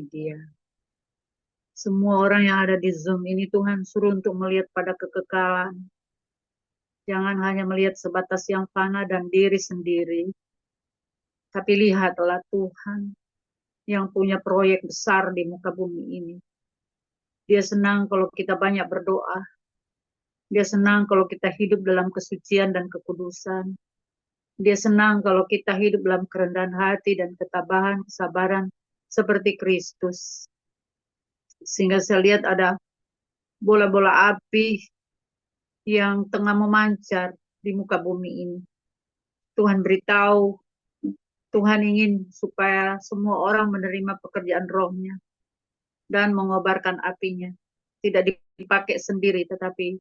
Dia. Semua orang yang ada di Zoom ini Tuhan suruh untuk melihat pada kekekalan. Jangan hanya melihat sebatas yang fana dan diri sendiri. Tapi lihatlah Tuhan yang punya proyek besar di muka bumi ini. Dia senang kalau kita banyak berdoa. Dia senang kalau kita hidup dalam kesucian dan kekudusan. Dia senang kalau kita hidup dalam kerendahan hati dan ketabahan, kesabaran seperti Kristus. Sehingga saya lihat ada bola-bola api yang tengah memancar di muka bumi ini. Tuhan beritahu, Tuhan ingin supaya semua orang menerima pekerjaan rohnya dan mengobarkan apinya. Tidak dipakai sendiri, tetapi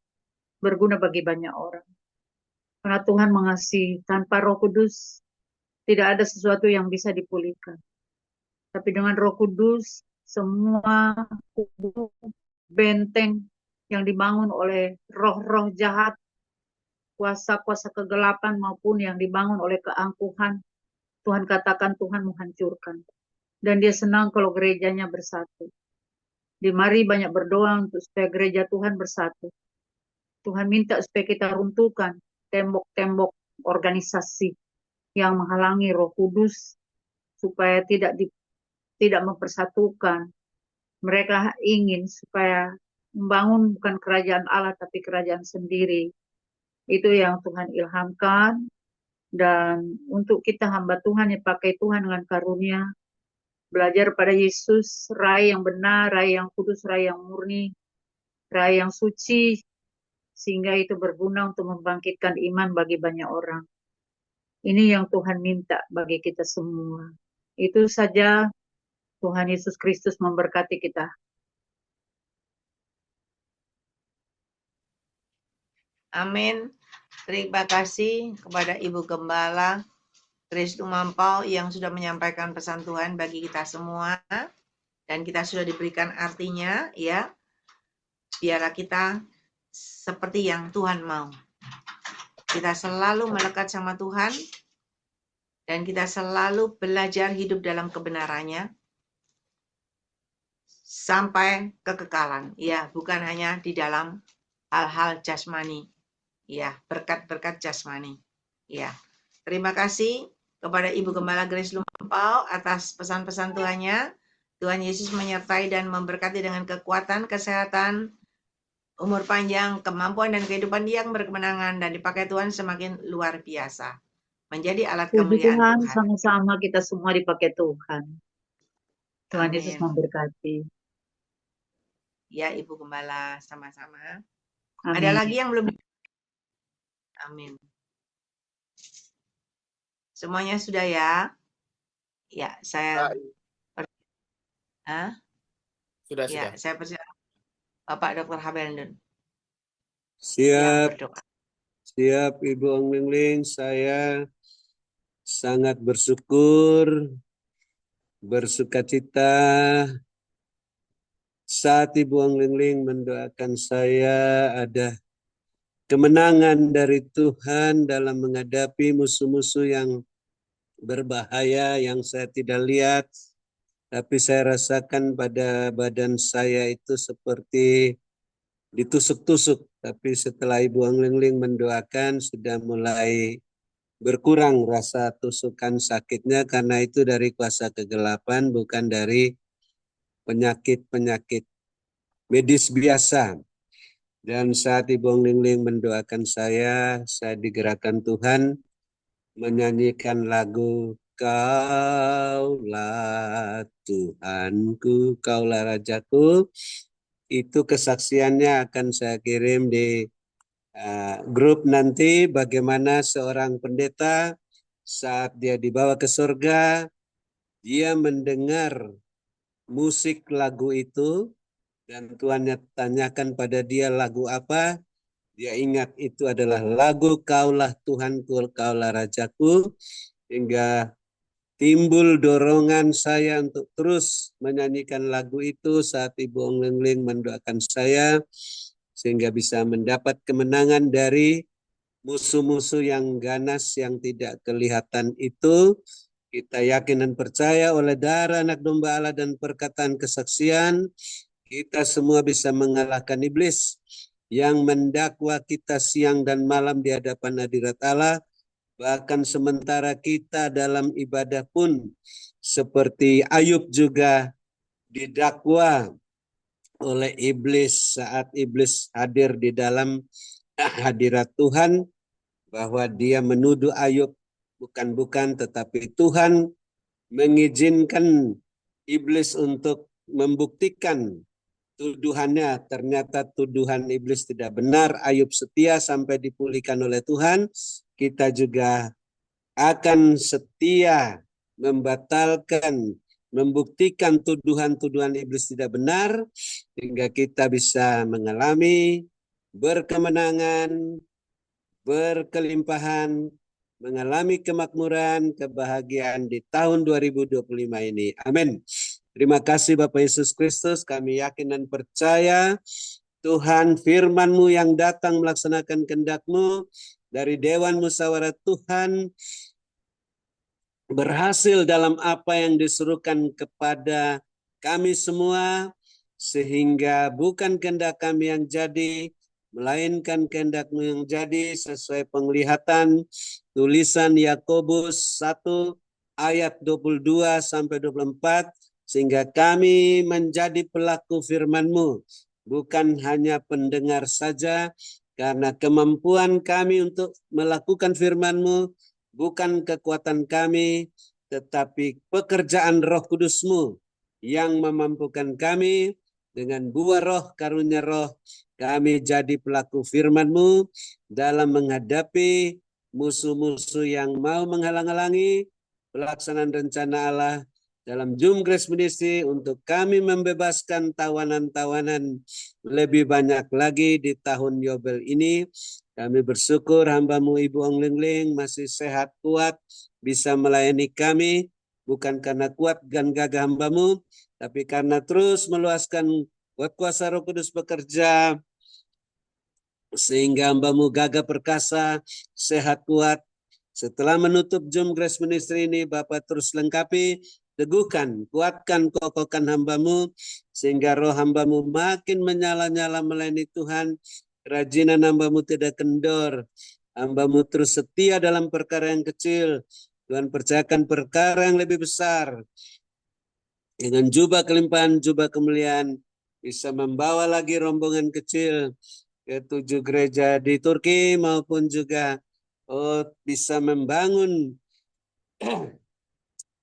berguna bagi banyak orang. Karena Tuhan mengasihi, tanpa Roh Kudus tidak ada sesuatu yang bisa dipulihkan. Tapi dengan Roh Kudus, semua kubu benteng yang dibangun oleh roh-roh jahat, kuasa-kuasa kegelapan maupun yang dibangun oleh keangkuhan, Tuhan katakan Tuhan menghancurkan. Dan dia senang kalau gerejanya bersatu. Di mari banyak berdoa untuk supaya gereja Tuhan bersatu. Tuhan minta supaya kita runtuhkan tembok-tembok organisasi yang menghalangi Roh Kudus supaya tidak mempersatukan. Mereka ingin supaya membangun bukan kerajaan Allah tapi kerajaan sendiri. Itu yang Tuhan ilhamkan. Dan untuk kita hamba Tuhan yang pakai Tuhan dengan karunia, belajar pada Yesus, rai yang benar, rai yang kudus, rai yang murni, rai yang suci, sehingga itu berguna untuk membangkitkan iman bagi banyak orang. Ini yang Tuhan minta bagi kita semua. Itu saja. Tuhan Yesus Kristus memberkati kita. Amin. Terima kasih kepada Ibu Gembala Grace Lumampau yang sudah menyampaikan pesan Tuhan bagi kita semua. Dan kita sudah diberikan artinya, ya. Biarlah kita seperti yang Tuhan mau. Kita selalu melekat sama Tuhan. Dan kita selalu belajar hidup dalam kebenarannya. Sampai kekekalan. Ya, bukan hanya di dalam hal-hal jasmani. Ya, berkat-berkat jasmani. Ya, terima kasih kepada Ibu Gembala Grace Lumampau atas pesan-pesan Tuhannya. Tuhan Yesus menyertai dan memberkati dengan kekuatan, kesehatan, umur panjang, kemampuan dan kehidupan yang berkemenangan dan dipakai Tuhan semakin luar biasa. Menjadi alat Puji kemuliaan Tuhan, Tuhan. sama-sama kita semua dipakai Tuhan. Tuhan Amin. Yesus memberkati. Ya, Ibu Gembala, sama-sama. Amin. Ada lagi yang belum? Amin. Semuanya sudah ya? Ya, saya... Sudah. Saya persilakan Bapak Dr. Habelden. Siap. Siap, Ibu Ong Lingling. Saya sangat bersukacita saat Ibu Ong Lingling mendoakan saya ada kemenangan dari Tuhan dalam menghadapi musuh-musuh yang berbahaya yang saya tidak lihat. Tapi saya rasakan pada badan saya itu seperti ditusuk-tusuk. Tapi setelah Ibu Ong Lingling mendoakan sudah mulai berkurang rasa tusukan sakitnya karena itu dari kuasa kegelapan bukan dari penyakit-penyakit medis biasa. Dan saat Ibu Ong Lingling mendoakan saya digerakkan Tuhan menyanyikan lagu Kaulah Tuhanku, Kaulah Rajaku. Itu kesaksiannya akan saya kirim di grup nanti bagaimana seorang pendeta saat dia dibawa ke surga, dia mendengar musik lagu itu dan Tuhan tanyakan pada dia lagu apa, dia ingat itu adalah lagu Kaulah Tuhanku, Kaulah Rajaku, hingga timbul dorongan saya untuk terus menyanyikan lagu itu saat Ibu Ong Lingling mendoakan saya, sehingga bisa mendapat kemenangan dari musuh-musuh yang ganas yang tidak kelihatan itu. Kita yakin dan percaya oleh darah anak domba Allah dan perkataan kesaksian, kita semua bisa mengalahkan iblis yang mendakwa kita siang dan malam di hadapan hadirat Allah. Bahkan sementara kita dalam ibadah pun, seperti Ayub juga didakwa oleh iblis saat iblis hadir di dalam hadirat Tuhan, bahwa dia menuduh Ayub bukan-bukan, tetapi Tuhan mengizinkan iblis untuk membuktikan tuduhannya. Ternyata tuduhan iblis tidak benar. Ayub setia sampai dipulihkan oleh Tuhan. Kita juga akan setia membatalkan, membuktikan tuduhan-tuduhan iblis tidak benar, hingga kita bisa mengalami berkemenangan, berkelimpahan, mengalami kemakmuran, kebahagiaan di tahun 2025 ini. Amin. Terima kasih Bapak Yesus Kristus, kami yakin dan percaya Tuhan firman-Mu yang datang melaksanakan kehendak-Mu dari Dewan Musyawarah Tuhan berhasil dalam apa yang disuruhkan kepada kami semua, sehingga bukan kehendak kami yang jadi, melainkan kehendak-Mu yang jadi, sesuai penglihatan tulisan Yakobus 1 ayat 22 sampai 24, sehingga kami menjadi pelaku firman-Mu, bukan hanya pendengar saja, karena kemampuan kami untuk melakukan firman-Mu bukan kekuatan kami, tetapi pekerjaan Roh Kudus-Mu yang memampukan kami. Dengan buah roh, karunia roh, kami jadi pelaku firman-Mu dalam menghadapi musuh-musuh yang mau menghalang-halangi pelaksanaan rencana Allah dalam Zoom Grace Ministry, untuk kami membebaskan tawanan-tawanan lebih banyak lagi di tahun Yobel ini. Kami bersyukur hamba-Mu Ibu Ong Ling Ling masih sehat kuat, bisa melayani kami, bukan karena kuat dan gagah hamba-Mu, tapi karena terus meluaskan kuat kuasa Roh Kudus bekerja, sehingga hamba-Mu gagah perkasa, sehat kuat. Setelah menutup Zoom Grace Ministry ini, Bapak terus lengkapi, teguhkan, kuatkan, kokohkan hamba-Mu, sehingga roh hamba-Mu makin menyala-nyala melayani Tuhan. Kerajinan hamba-Mu tidak kendor, hamba-Mu terus setia dalam perkara yang kecil. Tuhan percayakan perkara yang lebih besar. Dengan jubah kelimpahan, jubah kemuliaan, bisa membawa lagi rombongan kecil ke 7 gereja di Turki, maupun juga bisa membangun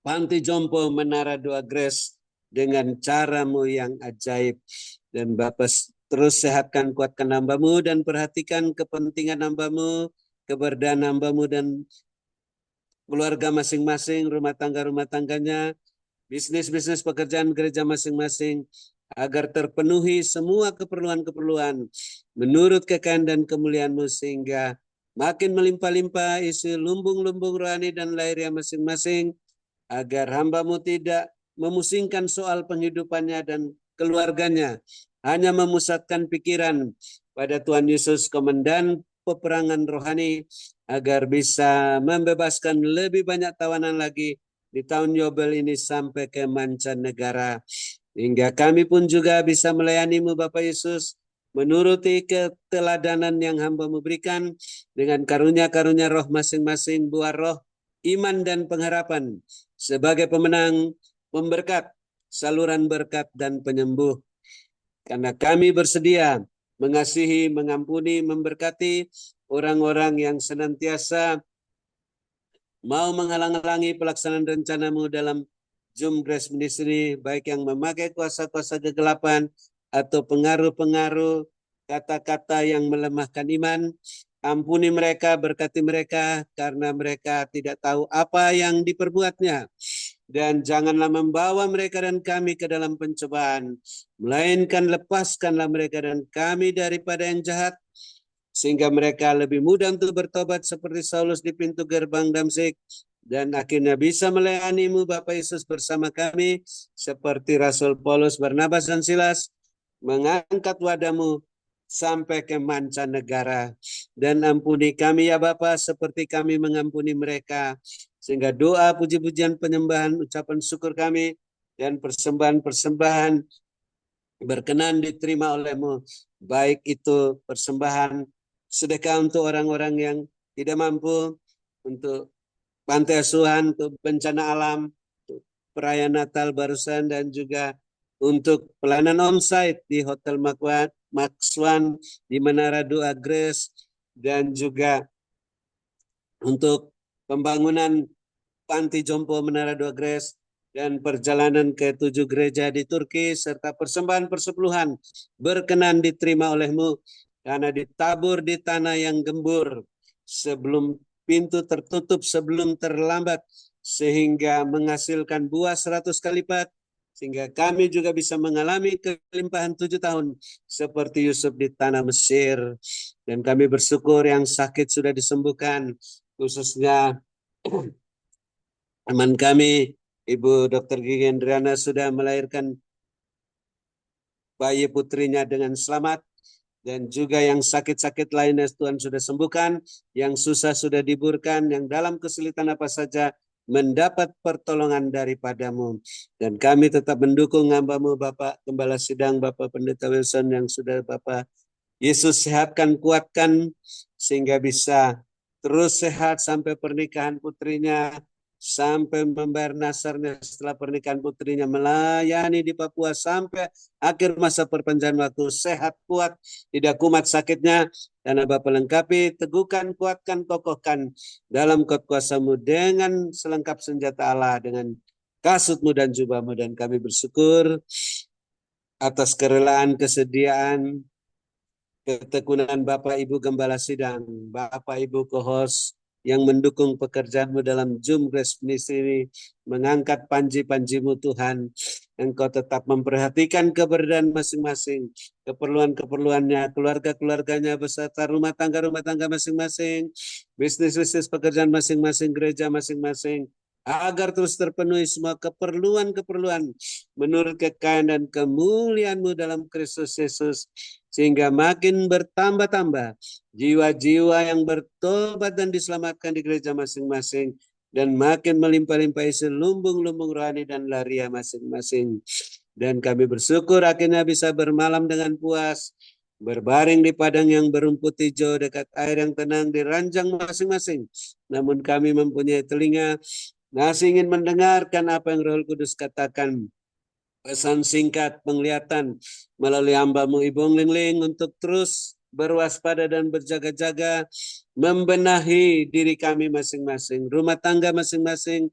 panti jompo Menara Doa Grace dengan cara-Mu yang ajaib. Dan Bapak terus sehatkan, kuatkan hamba-Mu, dan perhatikan kepentingan hamba-Mu, keberdahan hamba-Mu dan keluarga masing-masing, rumah tangganya, bisnis-bisnis pekerjaan gereja masing-masing, agar terpenuhi semua keperluan-keperluan menurut kekayaan dan kemuliaan-Mu, sehingga makin melimpah-limpah isi lumbung-lumbung rohani dan lahiriah masing-masing, agar hamba-Mu tidak memusingkan soal penghidupannya dan keluarganya, hanya memusatkan pikiran pada Tuhan Yesus, komandan peperangan rohani, agar bisa membebaskan lebih banyak tawanan lagi di tahun Yobel ini sampai ke mancanegara. Hingga kami pun juga bisa melayani-Mu Bapak Yesus, menuruti keteladanan yang hamba-Mu berikan, dengan karunia-karunia roh masing-masing, buah roh, iman dan pengharapan, sebagai pemenang, pemberkat, saluran berkat dan penyembuh. Karena kami bersedia mengasihi, mengampuni, memberkati orang-orang yang senantiasa mau menghalang-halangi pelaksanaan rencana-Mu dalam Zoom Grace Ministry, baik yang memakai kuasa-kuasa kegelapan atau pengaruh-pengaruh kata-kata yang melemahkan iman. Ampuni mereka, berkati mereka, karena mereka tidak tahu apa yang diperbuatnya. Dan janganlah membawa mereka dan kami ke dalam pencobaan, melainkan lepaskanlah mereka dan kami daripada yang jahat, sehingga mereka lebih mudah untuk bertobat seperti Saulus di pintu gerbang Damsyik, dan akhirnya bisa melayani-Mu Bapak Yesus bersama kami, seperti Rasul Paulus, Barnabas, dan Silas mengangkat wadah-Mu sampai ke mancanegara. Dan ampuni kami ya Bapa, seperti kami mengampuni mereka, Sehingga doa, puji-pujian, penyembahan, ucapan syukur kami, dan persembahan-persembahan berkenan diterima oleh-Mu. Baik itu persembahan sedekah untuk orang-orang yang tidak mampu, untuk pantai asuhan, untuk bencana alam, untuk perayaan Natal barusan, dan juga untuk pelayanan onsite di Hotel Maxwan, di Menara Doa Grace, dan juga untuk pembangunan panti jompo Menara Doa Grace, dan perjalanan ke 7 gereja di Turki, serta persembahan persepuluhan berkenan diterima oleh-Mu, karena ditabur di tanah yang gembur sebelum pintu tertutup, sebelum terlambat, sehingga menghasilkan buah 100 kali lipat, sehingga kami juga bisa mengalami kelimpahan 7 tahun seperti Yusuf di tanah Mesir. Dan kami bersyukur yang sakit sudah disembuhkan, khususnya teman kami, Ibu Dr. Gigi Hendriana, sudah melahirkan bayi putrinya dengan selamat. Dan juga yang sakit-sakit lainnya Tuhan sudah sembuhkan, yang susah sudah diburkan, yang dalam kesulitan apa saja mendapat pertolongan daripada-Mu. Dan kami tetap mendukung hamba-Mu, Bapak Gembala Sidang, Bapak Pendeta Wilson, yang sudah Bapak Yesus sehatkan, kuatkan, sehingga bisa terus sehat sampai pernikahan putrinya, sampai membayar nasarnya setelah pernikahan putrinya, melayani di Papua sampai akhir masa perpanjangan waktu, sehat, kuat, tidak kumat sakitnya, dan Bapa lengkapi, teguhkan, kuatkan, kokohkan dalam kuasa-Mu dengan selengkap senjata Allah, dengan kasut-Mu dan jubah-Mu. Dan kami bersyukur atas kerelaan, kesediaan, ketekunan Bapak Ibu Gembala Sidang, Bapak Ibu co-host yang mendukung pekerjaanmu dalam Zoom Grace Ministry ini, mengangkat panji-panjimu Tuhan. Engkau tetap memperhatikan keberadaan masing-masing, keperluan-keperluannya, keluarga-keluarganya, beserta rumah tangga masing-masing, bisnis-bisnis pekerjaan masing-masing, gereja masing-masing, agar terus terpenuhi semua keperluan-keperluan menurut kekayaan dan kemuliaan-Mu dalam Kristus Yesus, sehingga makin bertambah-tambah jiwa-jiwa yang bertobat dan diselamatkan di gereja masing-masing, dan makin melimpah-limpah isi lumbung-lumbung rohani dan laria masing-masing. Dan kami bersyukur akhirnya bisa bermalam dengan puas, berbaring di padang yang berumput hijau dekat air yang tenang di ranjang masing-masing. Namun kami mempunyai telinga, masih ingin mendengarkan apa yang Roh Kudus katakan. Pesan singkat penglihatan melalui hamba-Mu Ibu Lingling untuk terus berwaspada dan berjaga-jaga, membenahi diri kami masing-masing, rumah tangga masing-masing,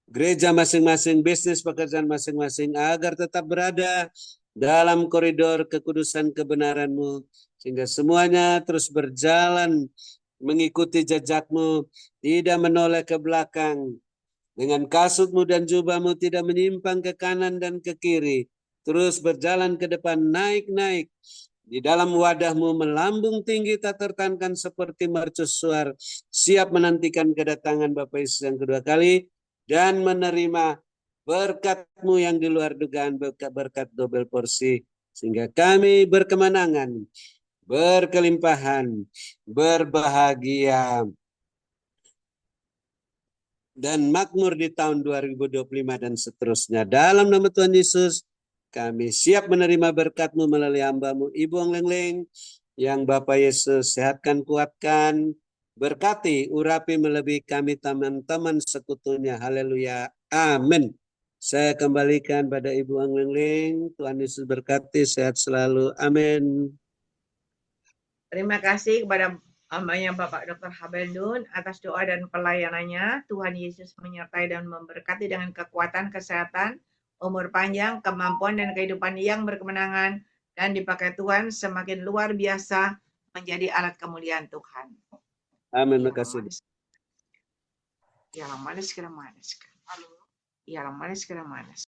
gereja masing-masing, bisnis pekerjaan masing-masing, agar tetap berada dalam koridor kekudusan kebenaran-Mu, sehingga semuanya terus berjalan mengikuti jejak-Mu, tidak menoleh ke belakang, dengan kasut-Mu dan jubah-Mu tidak menyimpang ke kanan dan ke kiri, terus berjalan ke depan, naik-naik di dalam wadah-Mu, melambung tinggi tak tertahankan seperti mercusuar, siap menantikan kedatangan Bapa Yesus yang kedua kali, dan menerima berkat-Mu yang di luar dugaan, berkat dobel porsi, sehingga kami berkemenangan, berkelimpahan, berbahagia, dan makmur di tahun 2025 dan seterusnya. Dalam nama Tuhan Yesus, kami siap menerima berkat-Mu melalui hamba-Mu Ibu Lengling, yang Bapak Yesus sehatkan, kuatkan, berkati, urapi melebihi kami teman-teman sekutunya. Haleluya. Amin. Saya kembalikan pada Ibu Lengling. Tuhan Yesus berkati, sehat selalu. Amin. Terima kasih kepada hamba-Nya Bapak Dr. Habendun atas doa dan pelayanannya. Tuhan Yesus menyertai dan memberkati dengan kekuatan, kesehatan, umur panjang, kemampuan, dan kehidupan yang berkemenangan, dan dipakai Tuhan semakin luar biasa menjadi alat kemuliaan Tuhan. Amin. Terima kasih. Ya, manis, manis. Ya, manis, manis.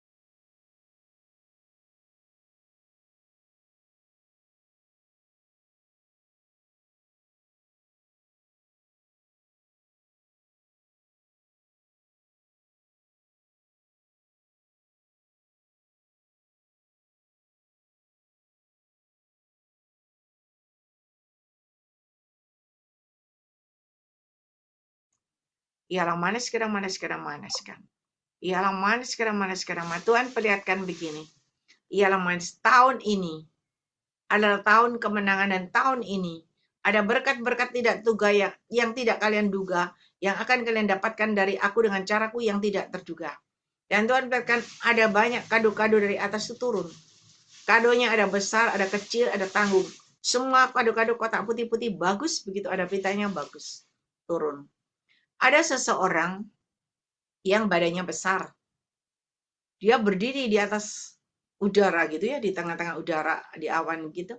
Ialah manis sekarang, manis sekarang, manis sekarang. Ialah manis sekarang, manis sekarang. Tuhan perlihatkan begini. Ialah manis tahun ini adalah tahun kemenangan, dan tahun ini ada berkat-berkat tidak duga yang tidak kalian duga, yang akan kalian dapatkan dari aku dengan caraku yang tidak terduga. Dan Tuhan berkatakan ada banyak kado-kado dari atas itu turun. Kadonya ada besar, ada kecil, ada tanggung. Semua kado-kado kotak putih-putih bagus, begitu ada pitanya bagus. Turun. Ada seseorang yang badannya besar. Dia berdiri di atas udara gitu ya, di tengah-tengah udara, di awan gitu.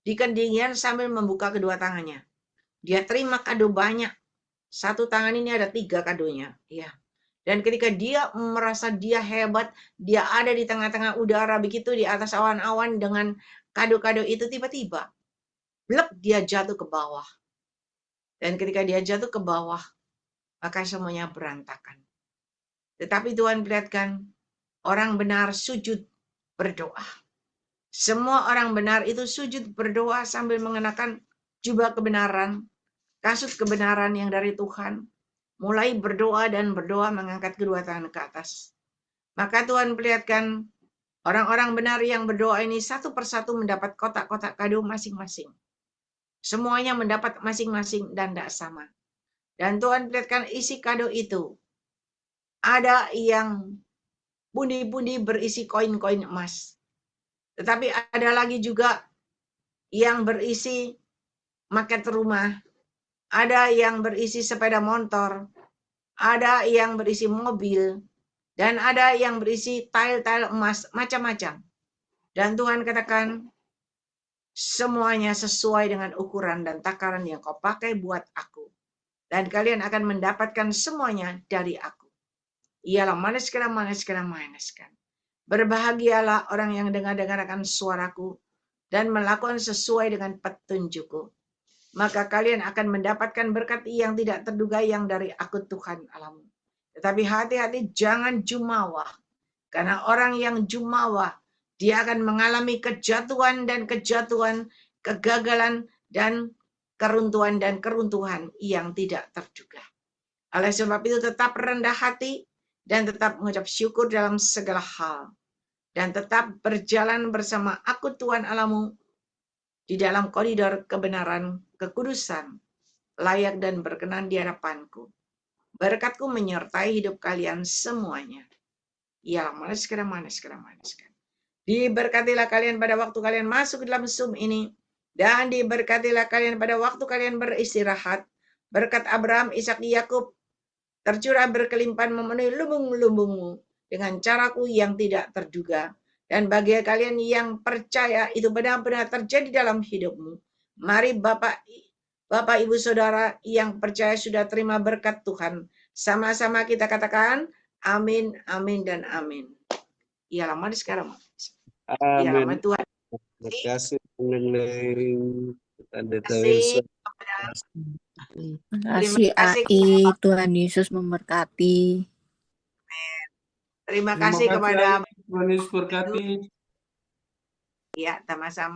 Di ketinggian sambil membuka kedua tangannya. Dia terima kado banyak. Satu tangan ini ada 3 kadonya. Ya. Dan ketika dia merasa dia hebat, dia ada di tengah-tengah udara begitu, di atas awan-awan dengan kado-kado itu, tiba-tiba blek dia jatuh ke bawah. Dan ketika dia jatuh ke bawah, maka semuanya berantakan. Tetapi Tuhan perlihatkan, orang benar sujud berdoa. Semua orang benar itu sujud berdoa sambil mengenakan jubah kebenaran, kasut kebenaran yang dari Tuhan. Mulai berdoa dan berdoa mengangkat kedua tangan ke atas. Maka Tuhan perlihatkan orang-orang benar yang berdoa ini satu persatu mendapat kotak-kotak kado masing-masing. Semuanya mendapat masing-masing dan tidak sama. Dan Tuhan perlihatkan isi kado itu. Ada yang pundi-pundi berisi koin-koin emas. Tetapi ada lagi juga yang berisi maket rumah. Ada yang berisi sepeda motor. Ada yang berisi mobil. Dan ada yang berisi tile-tile emas, macam-macam. Dan Tuhan katakan, semuanya sesuai dengan ukuran dan takaran yang kau pakai buat aku. Dan kalian akan mendapatkan semuanya dari aku. Ialah manis sekarang, manis sekarang, manis sekarang. Berbahagialah orang yang dengar-dengarkan suaraku dan melakukan sesuai dengan petunjukku. Maka kalian akan mendapatkan berkat yang tidak terduga yang dari aku Tuhan Allahmu. Tetapi hati-hati jangan jumawa. Karena orang yang jumawa, dia akan mengalami kejatuhan dan kejatuhan, kegagalan dan keruntuhan yang tidak terduga. Oleh sebab itu tetap rendah hati dan tetap mengucap syukur dalam segala hal. Dan tetap berjalan bersama aku Tuhan Allahmu di dalam koridor kebenaran, kekudusan, layak dan berkenan di hadapanku. Berkatku menyertai hidup kalian semuanya. Ialah manis sekarang, manis sekarang, manis sekarang. Diberkatilah kalian pada waktu kalian masuk ke dalam Zoom ini. Dan diberkatilah kalian pada waktu kalian beristirahat. Berkat Abraham, Ishak, Yakub tercurah berkelimpahan memenuhi lumbung-lumbungmu dengan caraku yang tidak terduga. Dan bagi kalian yang percaya itu benar-benar terjadi dalam hidupmu. Mari Bapak, Ibu, Saudara yang percaya sudah terima berkat Tuhan. Sama-sama kita katakan, amin, amin, dan amin. Ialah manis sekarang. Ialah Amin. Tuhan. Terima kasih Neng. Tanda Terima kasih. Terima kasih AI. Tuhan Yesus memberkati. Terima kasih kepada Tuhan Yesus berkati. ya, sama-sama.